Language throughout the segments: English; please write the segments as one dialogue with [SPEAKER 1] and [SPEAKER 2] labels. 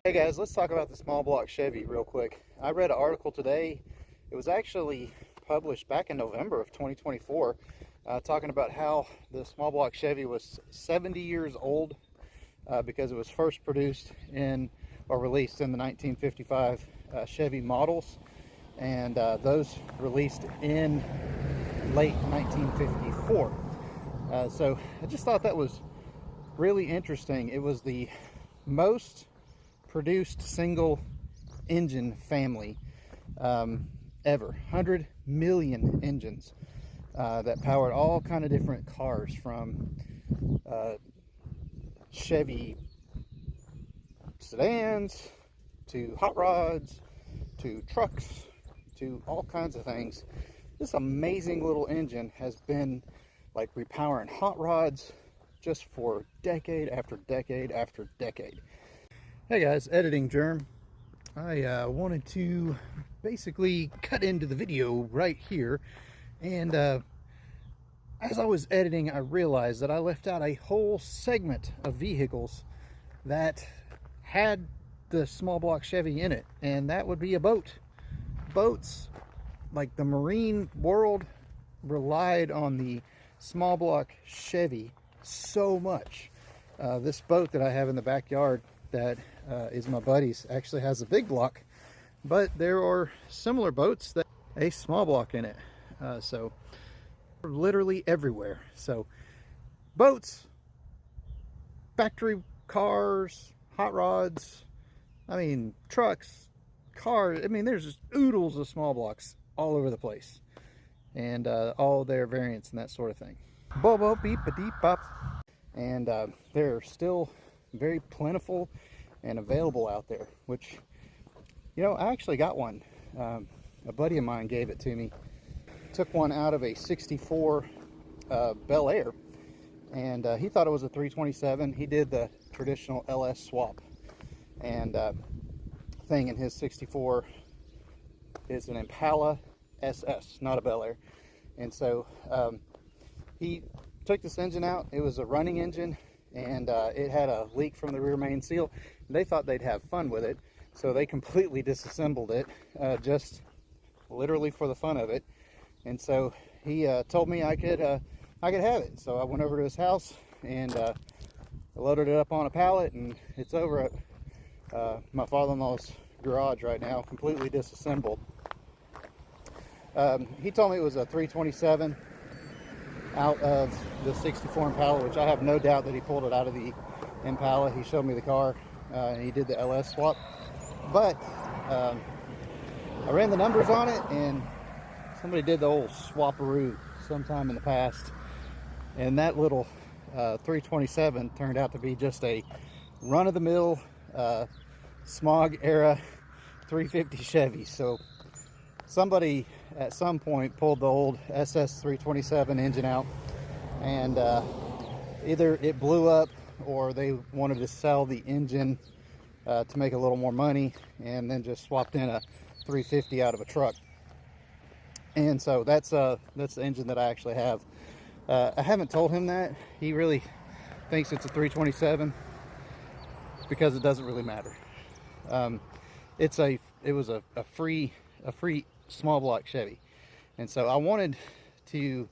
[SPEAKER 1] Hey guys, let's talk about the small block Chevy real quick. I read an article today. It was actually published back in November of 2024, talking about how the small block Chevy was 70 years old because it was first produced in or released in the 1955 Chevy models, and those released in late 1954. So I just thought that was really interesting. It was the most produced single engine family ever. 100 million engines that powered all kind of different cars, from Chevy sedans to hot rods to trucks to all kinds of things. This amazing little engine has been like repowering hot rods just for decade after decade after decade. Hey guys, Editing Germ. I wanted to basically cut into the video right here, and as I was editing, I realized that I left out a whole segment of vehicles that had the small block Chevy in it, and that would be a boat. Boats, like the marine world, relied on the small block Chevy so much. This boat that I have in the backyard that is my buddy's actually has a big block, but there are similar boats that a small block in it. So literally everywhere. So boats, factory cars, hot rods, I mean trucks, cars, I mean there's just oodles of small blocks all over the place, and all their variants and that sort of thing. Bobo beep a deep bop. And they're still very plentiful and available out there, which, you know, I actually got one. A buddy of mine gave it to me. Took one out of a 64 Bel Air, and he thought it was a 327. He did the traditional LS swap, and thing in his 64 is an Impala SS, not a Bel Air. And so he took this engine out. It was a running engine, and it had a leak from the rear main seal. They thought they'd have fun with it, so they completely disassembled it, just literally for the fun of it. And so he told me I could have it. So I went over to his house and loaded it up on a pallet, and it's over at my father-in-law's garage right now, completely disassembled. He told me it was a 327 out of the 64 Impala, which I have no doubt that he pulled it out of the Impala. He showed me the car, and he did the LS swap. But I ran the numbers on it, and somebody did the old swaparoo sometime in the past, and that little 327 turned out to be just a run-of-the-mill smog era 350 Chevy. So somebody at some point pulled the old SS 327 engine out, and either it blew up or they wanted to sell the engine to make a little more money, and then just swapped in a 350 out of a truck. And so that's the engine that I actually have. I haven't told him that. He really thinks it's a 327 because it doesn't really matter. It was a free small block Chevy, and so I wanted to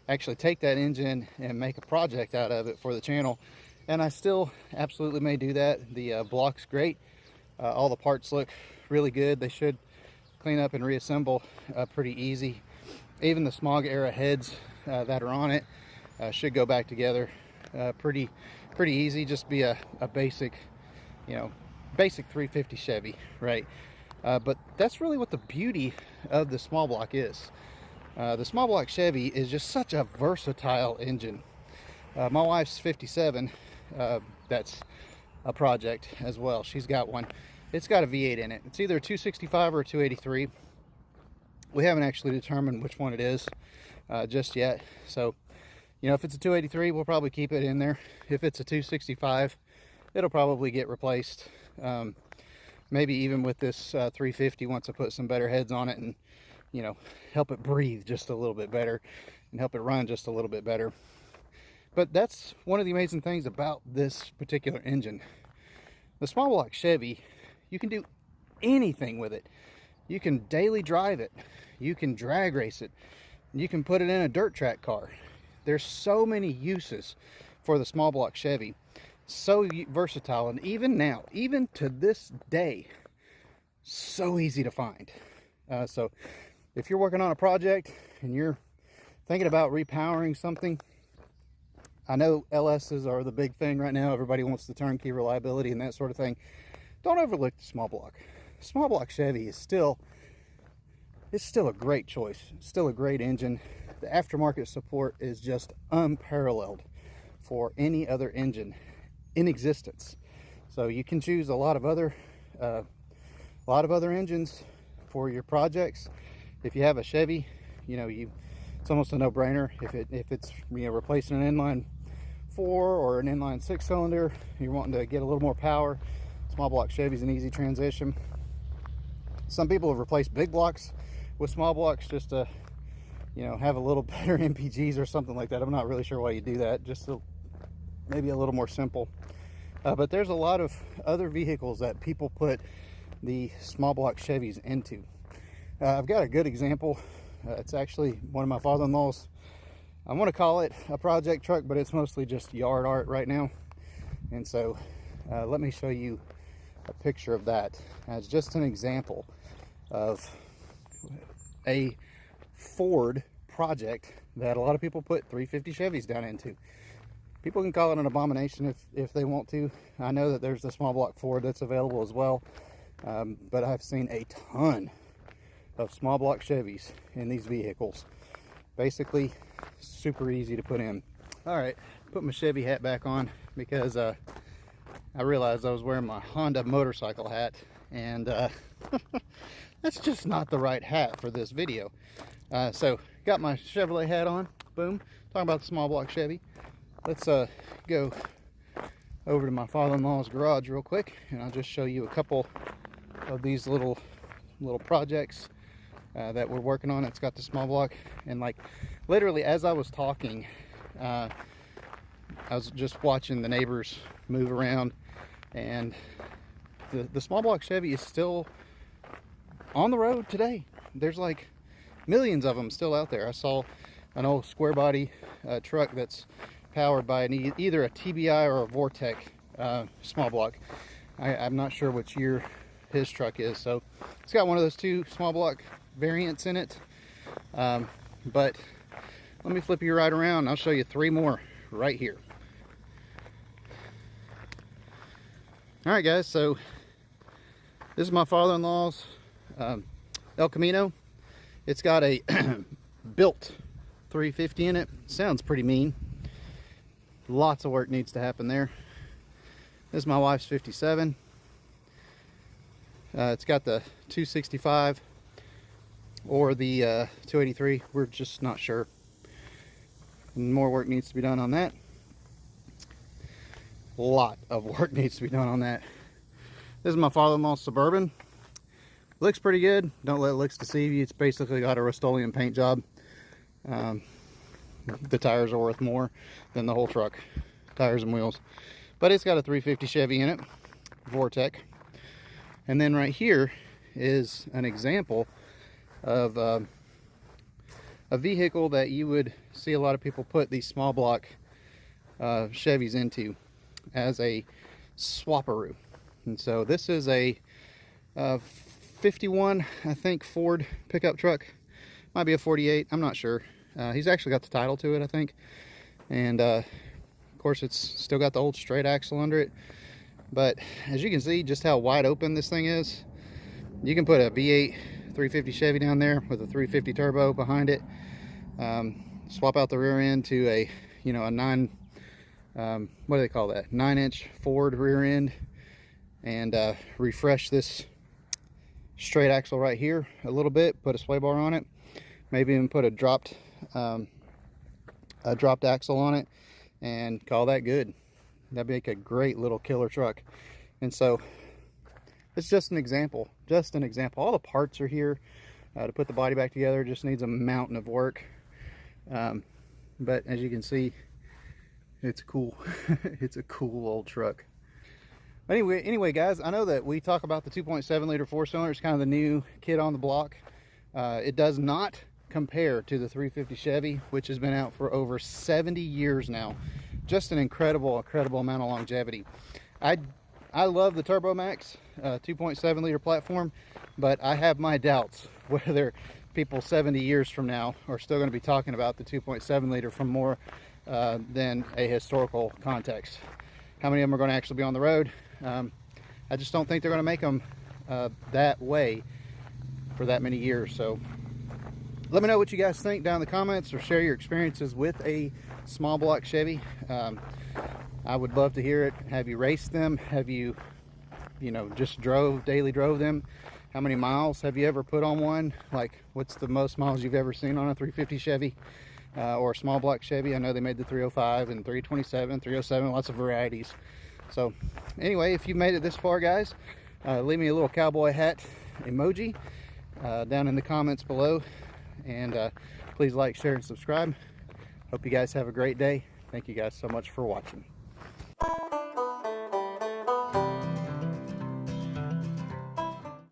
[SPEAKER 1] actually take that engine and make a project out of it for the channel, and I still absolutely may do that. The block's great. All the parts look really good. They should clean up and reassemble pretty easy. Even the smog era heads that are on it should go back together pretty easy. Just be a basic, basic 350 Chevy, right? But that's really what the beauty of the small block is. The small block Chevy is just such a versatile engine. My wife's 57. That's a project as well. She's got one. It's got a V8 in it. It's either a 265 or a 283. We haven't actually determined which one it is just yet. So, if it's a 283, we'll probably keep it in there. If it's a 265, it'll probably get replaced. Maybe even with this 350, once I put some better heads on it and, help it breathe just a little bit better and help it run just a little bit better. But that's one of the amazing things about this particular engine. The Small Block Chevy, you can do anything with it. You can daily drive it, you can drag race it, you can put it in a dirt track car. There's so many uses for the Small Block Chevy, so versatile, and even now, even to this day, so easy to find. So if you're working on a project and you're thinking about repowering something, I know LSs are the big thing right now. Everybody wants the turnkey reliability and that sort of thing. Don't overlook the small block. Small Block Chevy is still a great choice. It's still a great engine. The aftermarket support is just unparalleled for any other engine in existence. So you can choose a lot of other engines for your projects. If you have a Chevy, you know, it's almost a no-brainer. If it's, you know, replacing an inline 4 or an inline 6 cylinder, you're wanting to get a little more power, Small Block Chevy's an easy transition. Some people have replaced big blocks with small blocks just to, you know, have a little better MPGs or something like that. I'm not really sure why you do that, just to maybe a little more simple. But there's a lot of other vehicles that people put the Small Block Chevys into. I've got a good example. It's actually one of my father-in-law's. I want to call it a project truck, but it's mostly just yard art right now. And so let me show you a picture of that as just an example of a Ford project that a lot of people put 350 Chevys down into. People can call it an abomination if they want to. I know that there's the small block Ford that's available as well, but I've seen a ton of small block Chevys in these vehicles. Basically, super easy to put in. All right, put my Chevy hat back on because I realized I was wearing my Honda motorcycle hat, and that's just not the right hat for this video. So got my Chevrolet hat on, boom, talking about the Small Block Chevy. Let's go over to my father-in-law's garage real quick, and I'll just show you a couple of these little projects that we're working on. It's got the small block, and like literally as I was talking, I was just watching the neighbors move around, and the small block Chevy is still on the road today. There's like millions of them still out there. I saw an old square body truck that's powered by either a TBI or a Vortec small block. I'm not sure which year his truck is, so it's got one of those two small block variants in it. But let me flip you right around. I'll show you three more right here. All right, guys, so this is my father-in-law's El Camino. It's got a built 350 in it. Sounds pretty mean. Lots of work needs to happen there. This is my wife's 57. It's got the 265 or the 283. We're just not sure. More work needs to be done on that. A lot of work needs to be done on that. This is my father-in-law's Suburban. Looks pretty good. Don't let looks deceive you. It's basically got a Rust-Oleum paint job. The tires are worth more than the whole truck, tires and wheels. But it's got a 350 Chevy in it, Vortec. And then right here is an example of a vehicle that you would see a lot of people put these small block Chevys into as a swapperoo. And so this is a 51, I think, Ford pickup truck. Might be a 48, I'm not sure. He's actually got the title to it, I think. And of course it's still got the old straight axle under it. But as you can see just how wide open this thing is, you can put a V8 350 Chevy down there with a 350 turbo behind it. Swap out the rear end to a, you know, a 9, what do they call that? 9-inch Ford rear end, and refresh this straight axle right here a little bit, put a sway bar on it, maybe even put a dropped axle on it, and call that good. That'd make a great little killer truck. And so it's just an example, all the parts are here to put the body back together. Just needs a mountain of work, but as you can see, it's cool. It's a cool old truck. Anyway, guys, I know that we talk about the 2.7 liter four-cylinder. It's kind of the new kid on the block. It does not compare to the 350 Chevy, which has been out for over 70 years now. Just an incredible amount of longevity. I love the Turbo Max 2.7 liter platform, but I have my doubts whether people 70 years from now are still going to be talking about the 2.7 liter from more than a historical context. How many of them are going to actually be on the road? I just don't think they're going to make them that way for that many years. So let me know what you guys think down in the comments, or share your experiences with a small block Chevy. I would love to hear it. Have you raced them? Have you just daily drove them? How many miles have you ever put on one? Like, what's the most miles you've ever seen on a 350 Chevy or a small block Chevy? I know they made the 305 and 327, 307, lots of varieties. So anyway, if you made it this far, guys, leave me a little cowboy hat emoji down in the comments below. And please like, share, and subscribe. Hope you guys have a great day. Thank you guys so much for watching.